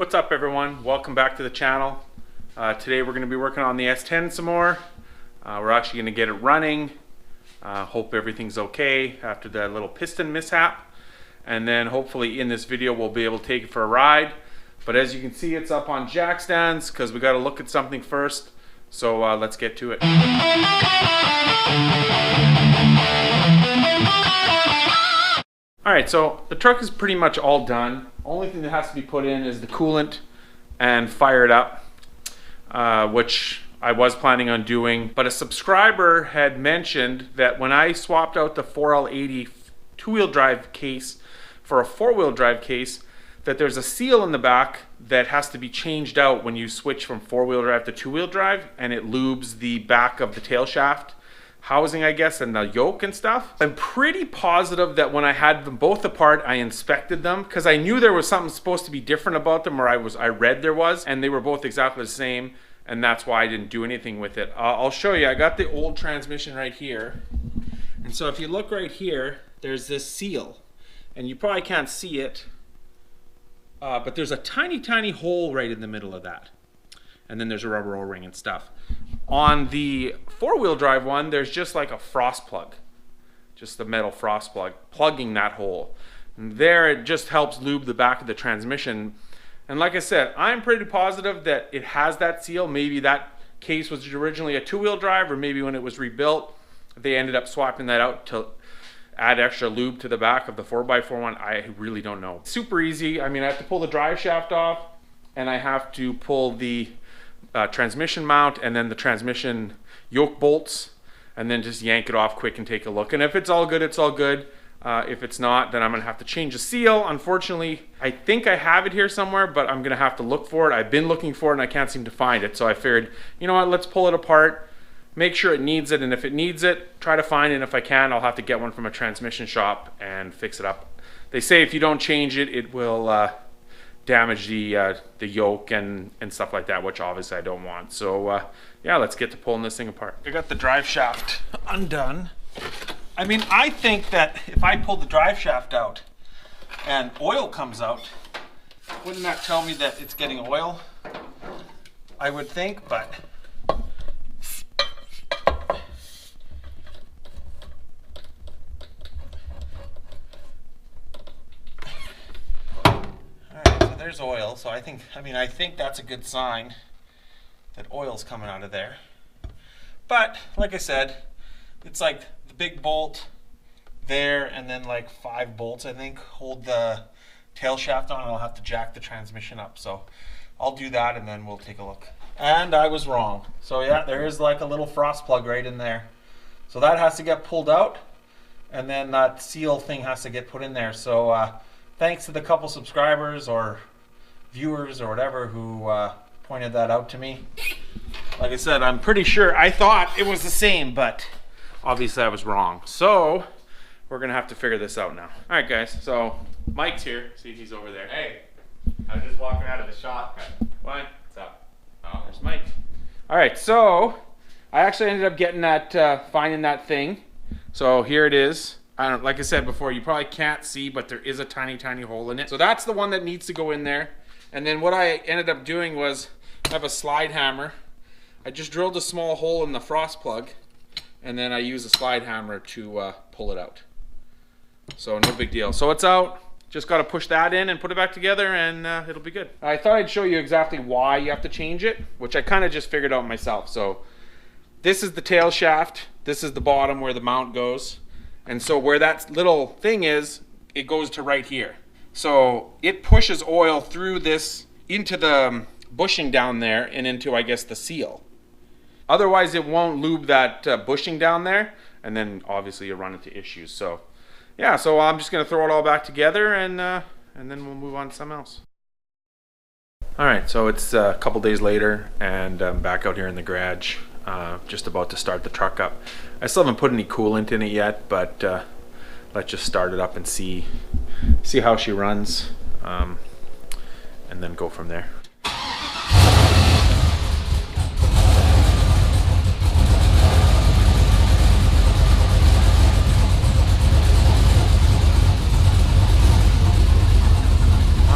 What's up everyone? Welcome back to the channel. Today we're going to be working on the S10 some more. We're actually going to get it running. Hope everything's okay after that little piston mishap. And then hopefully in this video we'll be able to take it for a ride. But as you can see, it's up on jack stands because we got to look at something first. So let's get to it. Alright, so the truck is pretty much all done. Only thing that has to be put in is the coolant and fire it up, which I was planning on doing. But a subscriber had mentioned that when I swapped out the 4L80 two-wheel drive case for a four-wheel drive case, that there's a seal in the back that has to be changed out when you switch from four-wheel drive to two-wheel drive, and it lubes the back of the tail shaft housing, I guess, and the yoke and stuff. I'm pretty positive that when I had them both apart, I inspected them because I knew there was something supposed to be different about them, or I read there was, and they were both exactly the same, and that's why I didn't do anything with it. I'll show you. I got the old transmission right here, and so if you look right here, there's this seal, and you probably can't see it, but there's a tiny hole right in the middle of that, and then there's a rubber O-ring and stuff. On the four-wheel drive one, there's just like a frost plug, just the metal frost plug, plugging that hole. And there it just helps lube the back of the transmission. And like I said, I'm pretty positive that it has that seal. Maybe that case was originally a two-wheel drive, or maybe when it was rebuilt, they ended up swapping that out to add extra lube to the back of the 4x4 one. I really don't know. Super easy. I mean, I have to pull the drive shaft off, and I have to pull the transmission mount and then the transmission yoke bolts, and then just yank it off quick and take a look. And if it's all good, it's all good. If it's not, then I'm gonna have to change the seal. Unfortunately, I think I have it here somewhere, but I'm gonna have to look for it. I've been looking for it and I can't seem to find it. So I figured, you know what, let's pull it apart, make sure it needs it, and if it needs it, try to find it. And if I can, I'll have to get one from a transmission shop and fix it up. They say if you don't change it, it will damage the yoke and stuff like that, which obviously I don't want. So yeah, let's get to pulling this thing apart. I got the drive shaft undone. I mean, I think that if I pull the drive shaft out and oil comes out, wouldn't that tell me that it's getting oil? I would think, but there's oil, so I think that's a good sign that oil's coming out of there. But like I said, it's like the big bolt there, and then like 5 bolts I think hold the tail shaft on, and I'll have to jack the transmission up. So I'll do that and then we'll take a look. And I was wrong. So yeah, there is like a little frost plug right in there. So that has to get pulled out, and then that seal thing has to get put in there. So thanks to the couple subscribers or viewers or whatever who pointed that out to me. Like I said, I'm pretty sure I thought it was the same, but obviously I was wrong. So we're gonna have to figure this out now. All right, guys. So Mike's here. See, he's over there. Hey, I was just walking out of the shop. What? What's up? Oh, there's Mike. All right. So I actually ended up getting that, finding that thing. So here it is. I don't, like I said before, you probably can't see, but there is a tiny hole in it. So that's the one that needs to go in there. And then what I ended up doing was I have a slide hammer. I just drilled a small hole in the frost plug, and then I use a slide hammer to pull it out. So no big deal. So it's out. Just got to push that in and put it back together, and it'll be good. I thought I'd show you exactly why you have to change it, which I kind of just figured out myself. So this is the tail shaft. This is the bottom where the mount goes. And so where that little thing is, it goes to right here. So it pushes oil through this into the bushing down there and into, I guess, the seal. Otherwise, it won't lube that bushing down there, and then obviously you run into issues. So yeah, so I'm just gonna throw it all back together, and then we'll move on to something else. All right, so it's a couple days later, and I'm back out here in the garage, just about to start the truck up. I still haven't put any coolant in it yet, but let's just start it up and see how she runs, and then go from there.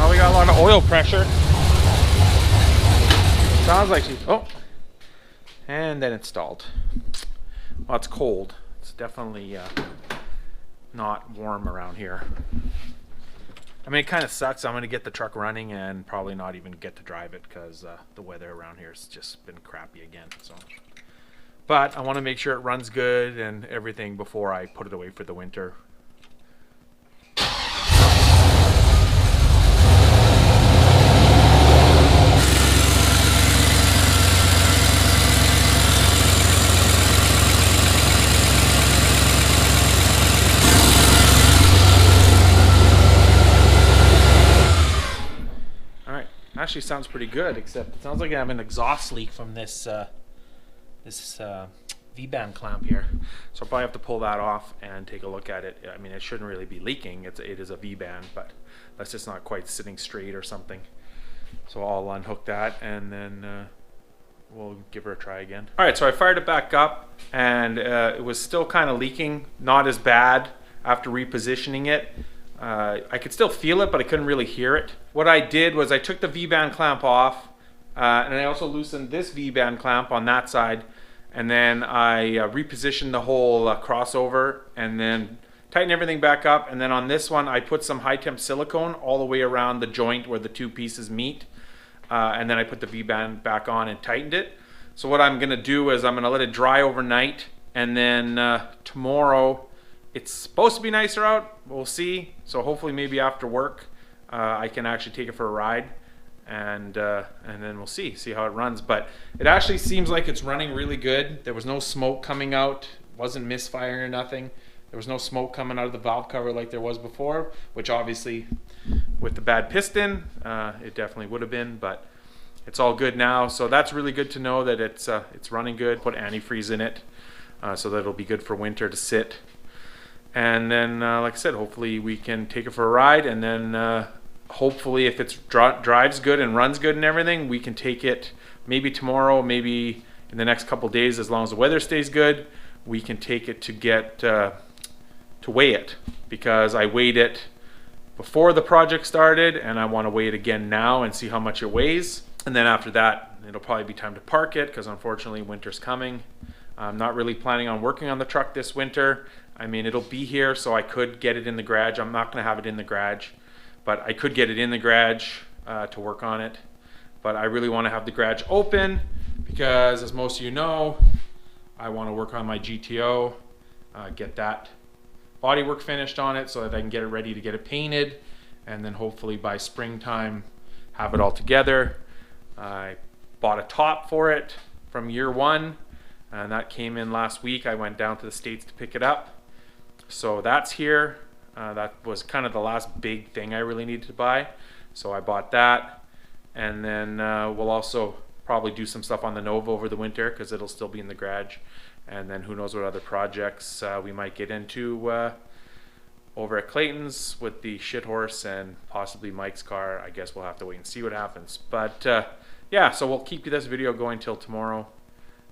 We got a lot of oil pressure. Sounds like she's, oh, and then it stalled. Well, it's cold. It's definitely not warm around here. I mean, it kind of sucks. I'm going to get the truck running and probably not even get to drive it because the weather around here has just been crappy again. So, but I want to make sure it runs good and everything before I put it away for the winter. Actually sounds pretty good, except it sounds like I have an exhaust leak from this V-band clamp here. So I'll probably have to pull that off and take a look at it. I mean, it shouldn't really be leaking. It is a V-band, but that's just not quite sitting straight or something. So I'll unhook that and then we'll give her a try again. All right, so I fired it back up and it was still kind of leaking, not as bad after repositioning it. I could still feel it, but I couldn't really hear it. What I did was I took the V-band clamp off and I also loosened this V-band clamp on that side, and then I repositioned the whole crossover and then tightened everything back up. And then on this one I put some high temp silicone all the way around the joint where the two pieces meet, and then I put the V-band back on and tightened it. So what I'm gonna do is I'm gonna let it dry overnight, and then tomorrow, it's supposed to be nicer out, we'll see. So hopefully maybe after work I can actually take it for a ride, and then we'll see how it runs. But it actually seems like it's running really good. There was no smoke coming out, wasn't misfiring or nothing. There was no smoke coming out of the valve cover like there was before, which obviously with the bad piston it definitely would have been, but it's all good now. So that's really good to know that it's running good. Put antifreeze in it so that it'll be good for winter to sit. And then, like I said, hopefully we can take it for a ride, and then hopefully if it drives good and runs good and everything, we can take it maybe tomorrow, maybe in the next couple days, as long as the weather stays good, we can take it to get to weigh it, because I weighed it before the project started and I want to weigh it again now and see how much it weighs. And then after that, it'll probably be time to park it, because unfortunately winter's coming. I'm not really planning on working on the truck this winter. I mean, it'll be here, so I could get it in the garage. I'm not going to have it in the garage, but I could get it in the garage to work on it. But I really want to have the garage open because, as most of you know, I want to work on my GTO, get that bodywork finished on it so that I can get it ready to get it painted, and then hopefully by springtime have it all together. I bought a top for it from year one, and that came in last week. I went down to the States to pick it up. So that's here. That was kind of the last big thing I really needed to buy. So I bought that. And then we'll also probably do some stuff on the Nova over the winter, because it'll still be in the garage. And then who knows what other projects we might get into over at Clayton's with the shit horse and possibly Mike's car. I guess we'll have to wait and see what happens. But yeah, so we'll keep this video going till tomorrow.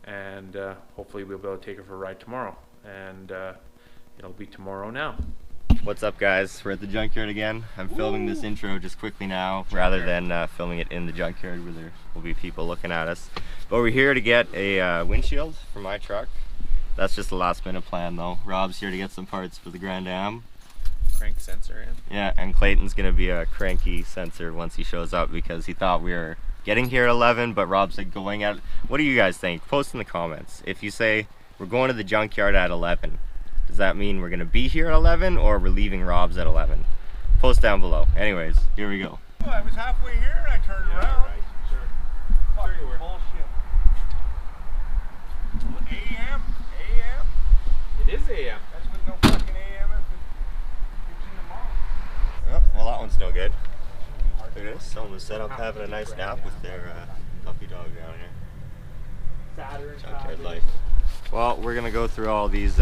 And hopefully we'll be able to take it for a ride tomorrow. And it'll be tomorrow now. What's up, guys? We're at the junkyard again. I'm filming this intro just quickly now rather than filming it in the junkyard where there will be people looking at us. But we're here to get a windshield for my truck. That's just a last minute plan though. Rob's here to get some parts for the Grand Am. Crank sensor in. Yeah, and Clayton's gonna be a cranky sensor once he shows up, because he thought we were getting here at 11, but Rob's like going at. What do you guys think? Post in the comments. If you say we're going to the junkyard at 11, does that mean we're gonna be here at 11 or we're leaving Rob's at 11? Post down below. Anyways, here we go. Well, I was halfway here and I turned around. Right. Sure. Fucking Sure you were. bullshit. AM? AM? It is AM. That's with no fucking AM if it's in the mall. Oh, well, that one's no good. Look at this. Someone's set up having a nice nap with their puppy dog down here. Junkyard life. Well, we're gonna go through all these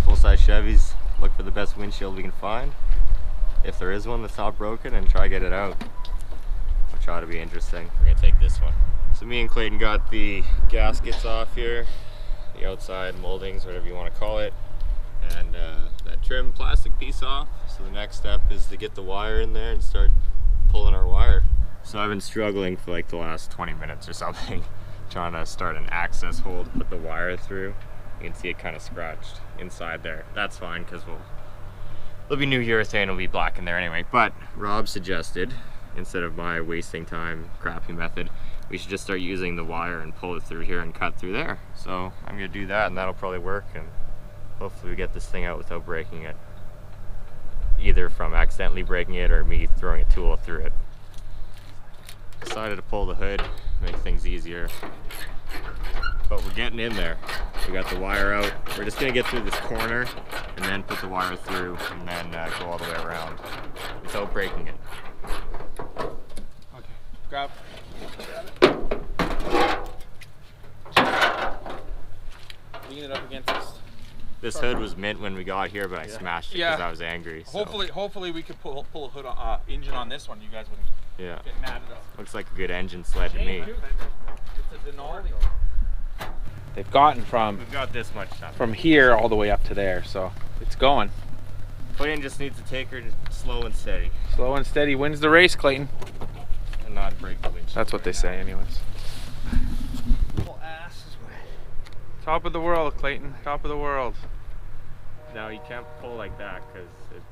full-size Chevys, look for the best windshield we can find, if there is one that's not broken, and try to get it out, which ought to be interesting. We're gonna take this one. So me and Clayton got the gaskets off here, the outside moldings, whatever you want to call it, and that trim plastic piece off. So the next step is to get the wire in there and start pulling our wire. So I've been struggling for like the last 20 minutes or something, trying to start an access hole to put the wire through. You can see it kind of scratched inside there. That's fine because there'll be new urethane, it'll be black in there anyway. But Rob suggested, instead of my wasting time crappy method, we should just start using the wire and pull it through here and cut through there. So I'm gonna do that and that'll probably work, and hopefully we get this thing out without breaking it. Either from accidentally breaking it or me throwing a tool through it. Decided to pull the hood, make things easier. But we're getting in there. We got the wire out. We're just gonna get through this corner and then put the wire through and then go all the way around without breaking it. Okay, grab. Lean it up against this. This hood was mint when we got here, but I smashed it because I was angry. So. Hopefully we could pull a hood engine on this one. You guys wouldn't get mad at us. Looks like a good engine sled to me. It's a Denali. They've gotten We've got this much stuff. from here all the way up to there, so it's going. Clayton just needs to take her slow and steady. Slow and steady wins the race, Clayton. And not break the windshield. That's what they say, anyways. Little ass is wet. Top of the world, Clayton. Top of the world. No, you can't pull like that because it.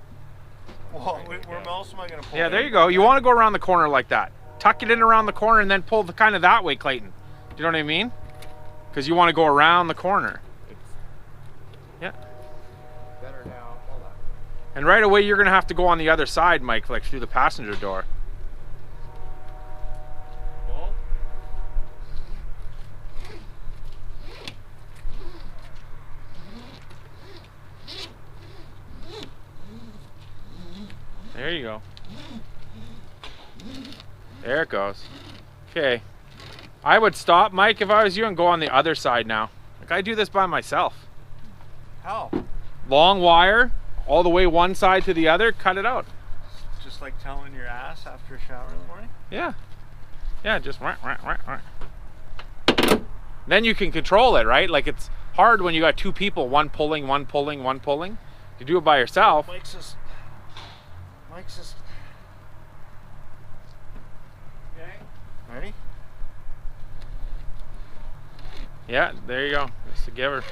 Well, where else am I going to pull? Yeah, there you go. You want to go around the corner like that. Tuck it in around the corner and then pull the kind of that way, Clayton. Do you know what I mean? Because you want to go around the corner. Yeah. Better now. Hold on. And right away, you're going to have to go on the other side, Mike, like through the passenger door. There you go. There it goes. Okay. I would stop, Mike, if I was you, and go on the other side now. Like, I do this by myself. How? Long wire, all the way one side to the other, cut it out. Just like telling your ass after a shower in the morning? Yeah. Yeah, just Then you can control it, right? Like, it's hard when you got two people, one pulling, one pulling, one pulling. You do it by yourself. Mike's just... Okay. Ready? Yeah, there you go. That's the giver.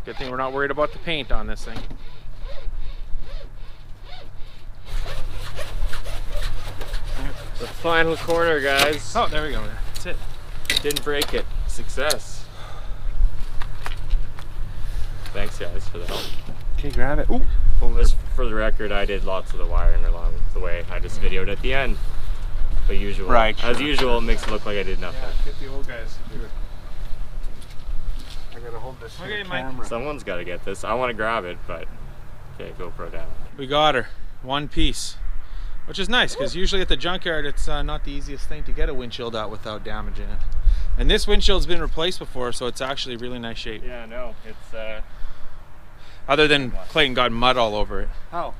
Good thing we're not worried about the paint on this thing. The final corner, guys. Oh, there we go. That's it. Didn't break it. Success. Thanks, guys, for the help. Okay, grab it. Ooh. Just for the record, I did lots of the wiring along the way. I just videoed at the end. But usual. Right. As usual, it makes it look like I did nothing. Yeah, get the old guys to do it. I gotta hold this camera. Someone's got to get this. I want to grab it, but okay, GoPro down. We got her. One piece. Which is nice, because usually at the junkyard, it's not the easiest thing to get a windshield out without damaging it. And this windshield's been replaced before, so it's actually really nice shape. Yeah, no, it's Other than Clayton got mud all over it. How?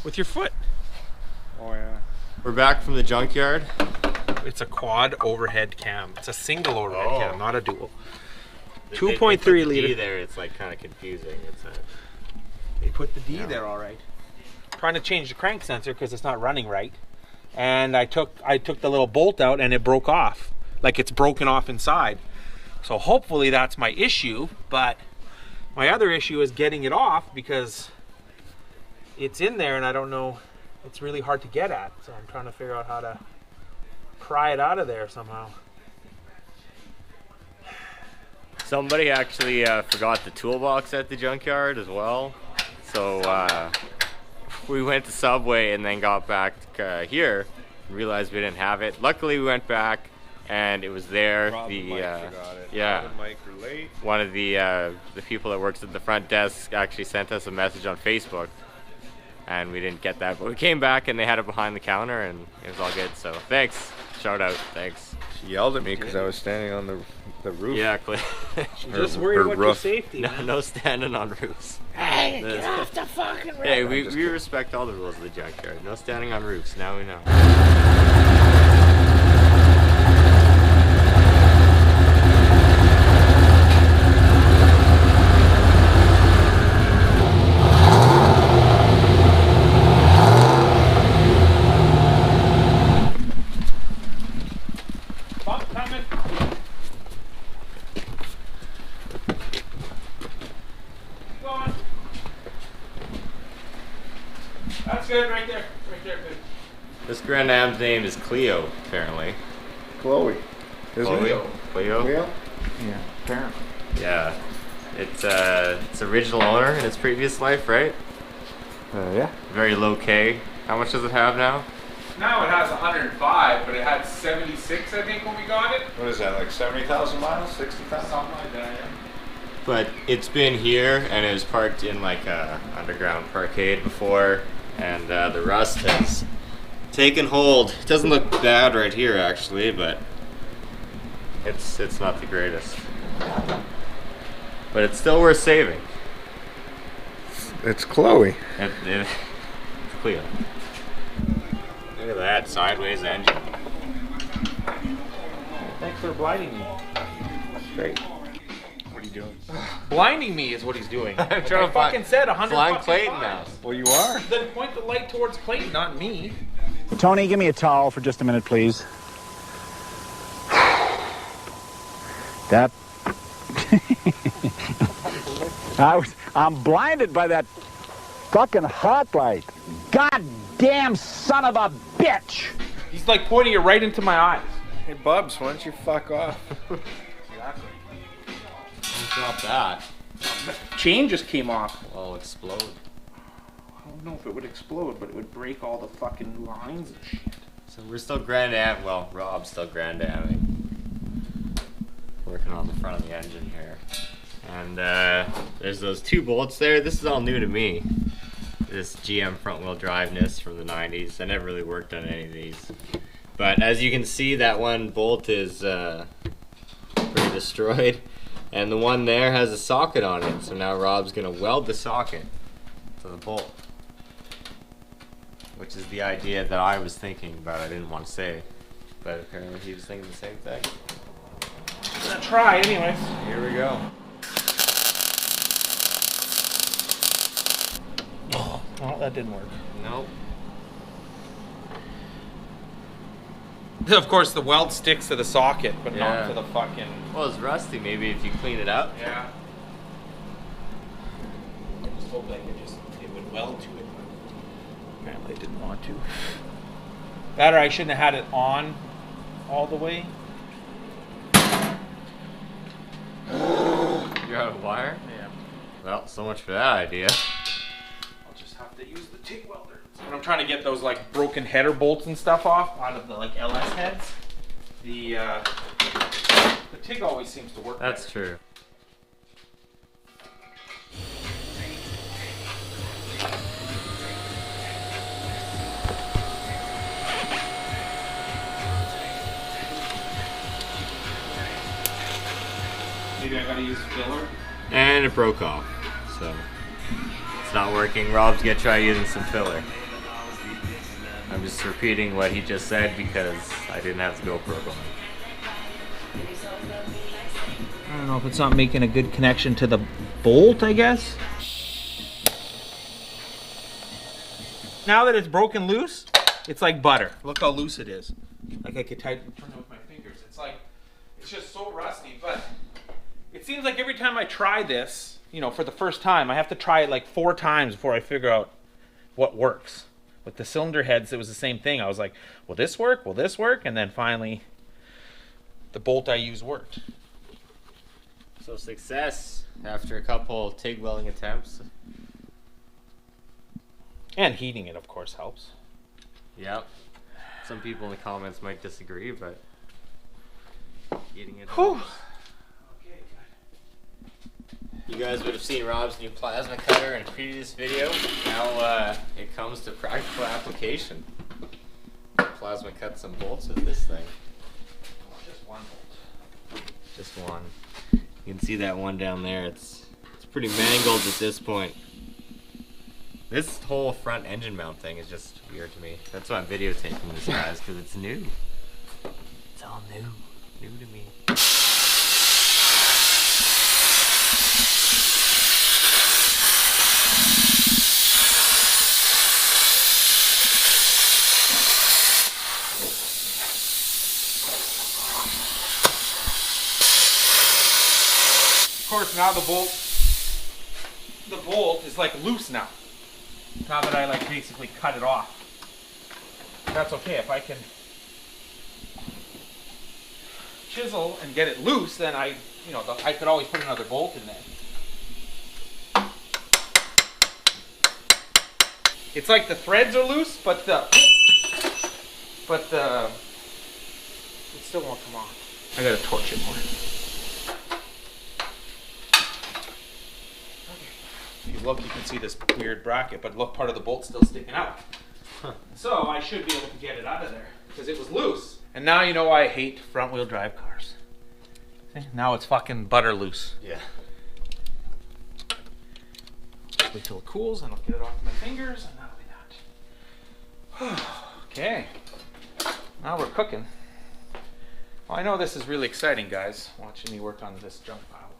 With your foot. Oh yeah. We're back from the junkyard. It's a quad overhead cam. It's a single overhead cam, not a dual. They 2.3 put the liter. D there, it's like kind of confusing. It's They put the D there all right. Trying to change the crank sensor because it's not running right. And I took the little bolt out and it broke off. Like it's broken off inside. So hopefully that's my issue, but my other issue is getting it off because it's in there and I don't know, it's really hard to get at. So I'm trying to figure out how to pry it out of there somehow. Somebody actually forgot the toolbox at the junkyard as well. So we went to Subway and then got back here and realized we didn't have it. Luckily we went back and it was there. Rob and Mike forgot it. Yeah. Rob and Mike were late. One of the people that works at the front desk actually sent us a message on Facebook and we didn't get that, but we came back and they had it behind the counter and it was all good. So thanks, shout out, thanks. She yelled at me because I was standing on the roof. Yeah, Clay. Just worried about your safety. No standing on roofs. Hey, get off the fucking roof. Hey, we respect all the rules of the junkyard. No standing on roofs. Now we know. That's good right there. Right there, good. This Grand Am's name is Cleo, apparently. Chloe. Cleo? Cleo? Yeah, apparently. Yeah. It's original owner in its previous life, right? Yeah. Very low K. How much does it have now? Now it has 105, but it had 76, I think, when we got it. What is that, like 70,000 miles? 60,000? Something like that, yeah. But it's been here, and it was parked in like a underground parkade before, and the rust has taken hold. It doesn't look bad right here, actually, but it's not the greatest. But it's still worth saving. It's Chloe. It's Cleo. Look at that sideways engine. Thanks for blinding me. Great. What are you doing? Blinding me is what he's doing. I'm trying to fucking said 100 flying fucking Clayton times. now. Well, you are. Then point the light towards Clayton, not me. Tony, give me a towel for just a minute, please. That... I'm blinded by that fucking hot light. Goddamn son of a bitch! He's like pointing it right into my eyes. Hey, Bubs, why don't you fuck off? Exactly. Don't drop that. Chain just came off. Well, explode. I don't know if it would explode, but it would break all the fucking lines and shit. So we're still Grand Am. Well, Rob's still Grand Amming. Working on the front of the engine here. And there's those two bolts there. This is all new to me. This GM front wheel driveness from the 90s. I never really worked on any of these. But as you can see, that one bolt is pretty destroyed. And the one there has a socket on it. So now Rob's gonna weld the socket to the bolt. Which is the idea that I was thinking, but I didn't want to say. But apparently he was thinking the same thing. I'm gonna try anyways. Here we go. Well, that didn't work. Nope. Of course, the weld sticks to the socket, but Yeah. not to the fucking... Well, it's rusty. Maybe if you clean it up. Yeah. I just hoped it would weld to it, but apparently it didn't want to. That or I shouldn't have had it on all the way. You're out of wire? Yeah. Well, so much for that idea. I'll just have to use the TIG welder. When I'm trying to get those like broken header bolts and stuff off out of the like LS heads, the TIG always seems to work. That's better. true. Maybe I gotta use filler. And it broke off. So it's not working. Rob's gonna try using some filler. I'm just repeating what he just said because I didn't have the GoPro going. I don't know if it's not making a good connection to the bolt, I guess. Now that it's broken loose, it's like butter. Look how loose it is. Like I could turn it with my fingers. It's just so rusty, but it seems like every time I try this, you know, for the first time, I have to try it like 4 times before I figure out what works. With the cylinder heads, it was the same thing. I was like, will this work? Will this work? And then finally, the bolt I used worked. So success after a couple TIG welding attempts. And heating it, of course, helps. Yep. Some people in the comments might disagree, but heating it Whew. helps. You guys would have seen Rob's new plasma cutter in a previous video. Now it comes to practical application. Plasma cut some bolts with this thing. Just one bolt. Just one. You can see that one down there. It's pretty mangled at this point. This whole front engine mount thing is just weird to me. That's why I'm videotaping this, guys, because it's new. It's all new. New to me. Of course, now the bolt is like loose now. Now that I like basically cut it off. That's okay. If I can chisel and get it loose, then I could always put another bolt in there. It's like the threads are loose, but it still won't come off. I gotta torch it more. If you look, you can see this weird bracket, but look, part of the bolt's still sticking out. So I should be able to get it out of there because it was loose. And now you know why I hate front wheel drive cars. See? Now it's fucking butter loose. Yeah. Wait till it cools and I'll get it off my fingers and that'll be that. Okay. Now we're cooking. Well, I know this is really exciting, guys, watching me work on this junk pile.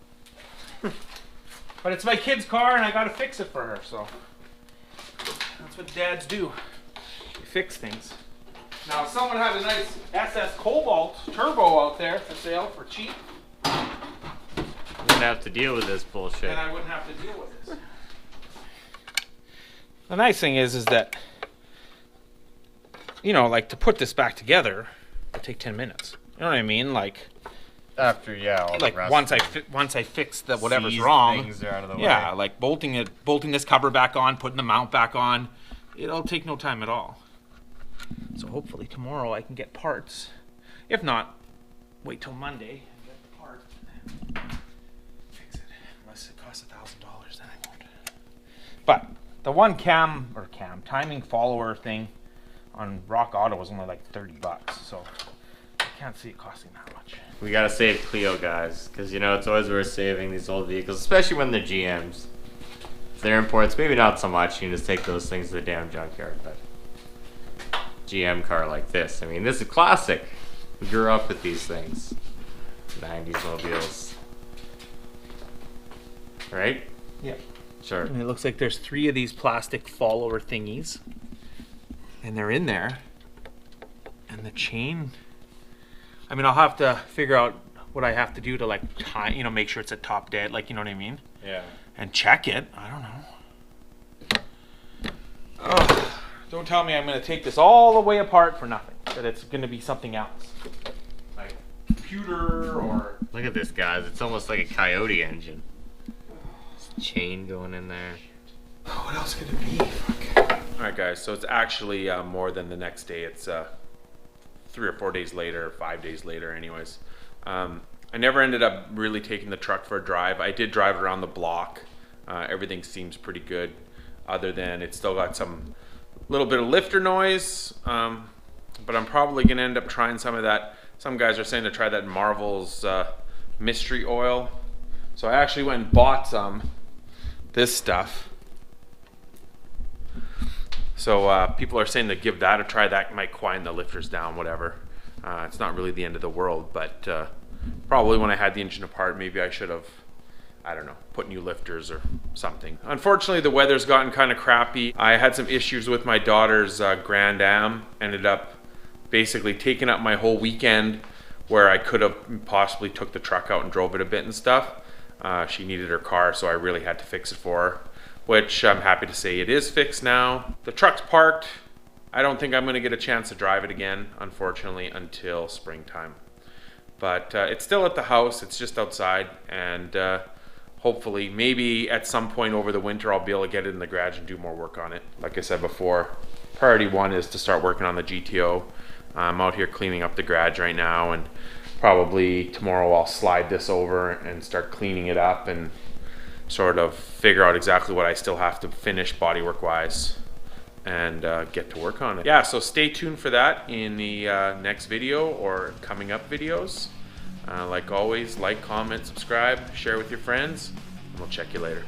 But it's my kid's car and I gotta fix it for her, so that's what dads do. They fix things. Now, if someone had a nice SS Cobalt turbo out there for sale for cheap, Wouldn't have to deal with this bullshit. then I wouldn't have to deal with this. The nice thing is that, you know, like to put this back together, it'll take 10 minutes. You know what I mean? Like, After, yeah, all like the rest once I fix the whatever's Seize wrong, things are out of the way. yeah, like bolting this cover back on, putting the mount back on, it'll take no time at all. So hopefully tomorrow I can get parts. If not, wait till Monday and get the parts and then fix it. Unless it costs $1,000, then I won't. But the one timing follower thing on Rock Auto was only like $30, so I can't see it costing that much. We gotta save Cleo, guys, because you know it's always worth saving these old vehicles, especially when they're GMs. If they're imports, maybe not so much. You can just take those things to the damn junkyard. But GM car like this, I mean, this is classic. We grew up with these things, 90s mobiles, right? Yeah. Sure. And it looks like there's 3 of these plastic follower thingies, and they're in there. And the chain, I mean, I'll have to figure out what I have to do to like tie, you know, make sure it's at top dead, like, you know what I mean? Yeah. And check it. I don't know. Ugh. Don't tell me I'm going to take this all the way apart for nothing. That it's going to be something else. Like computer or... Look at this, guys. It's almost like a Coyote engine. This chain going in there. Oh, what else could it be? Fuck. Alright, guys. So it's actually more than the next day. It's 3 or 4 days later, 5 days later anyways. I never ended up really taking the truck for a drive. I did drive around the block. Everything seems pretty good, other than it's still got some little bit of lifter noise, but I'm probably gonna end up trying some of that. Some guys are saying to try that Marvel's mystery oil. So I actually went and bought this stuff. So people are saying to give that a try. That might quiet the lifters down, whatever. It's not really the end of the world, but probably when I had the engine apart, maybe I should have, I don't know, put new lifters or something. Unfortunately, the weather's gotten kind of crappy. I had some issues with my daughter's Grand Am. Ended up basically taking up my whole weekend, where I could have possibly took the truck out and drove it a bit and stuff. She needed her car, so I really had to fix it for her, which I'm happy to say it is fixed now. The truck's parked. I don't think I'm going to get a chance to drive it again, unfortunately, until springtime. But it's still at the house. It's just outside, and hopefully, maybe at some point over the winter, I'll be able to get it in the garage and do more work on it. Like I said before, priority 1 is to start working on the GTO. I'm out here cleaning up the garage right now, and probably tomorrow I'll slide this over and start cleaning it up and sort of figure out exactly what I still have to finish bodywork wise and get to work on it. Yeah, so stay tuned for that in the next video or coming up videos. Like always, like, comment, subscribe, share with your friends, and we'll check you later.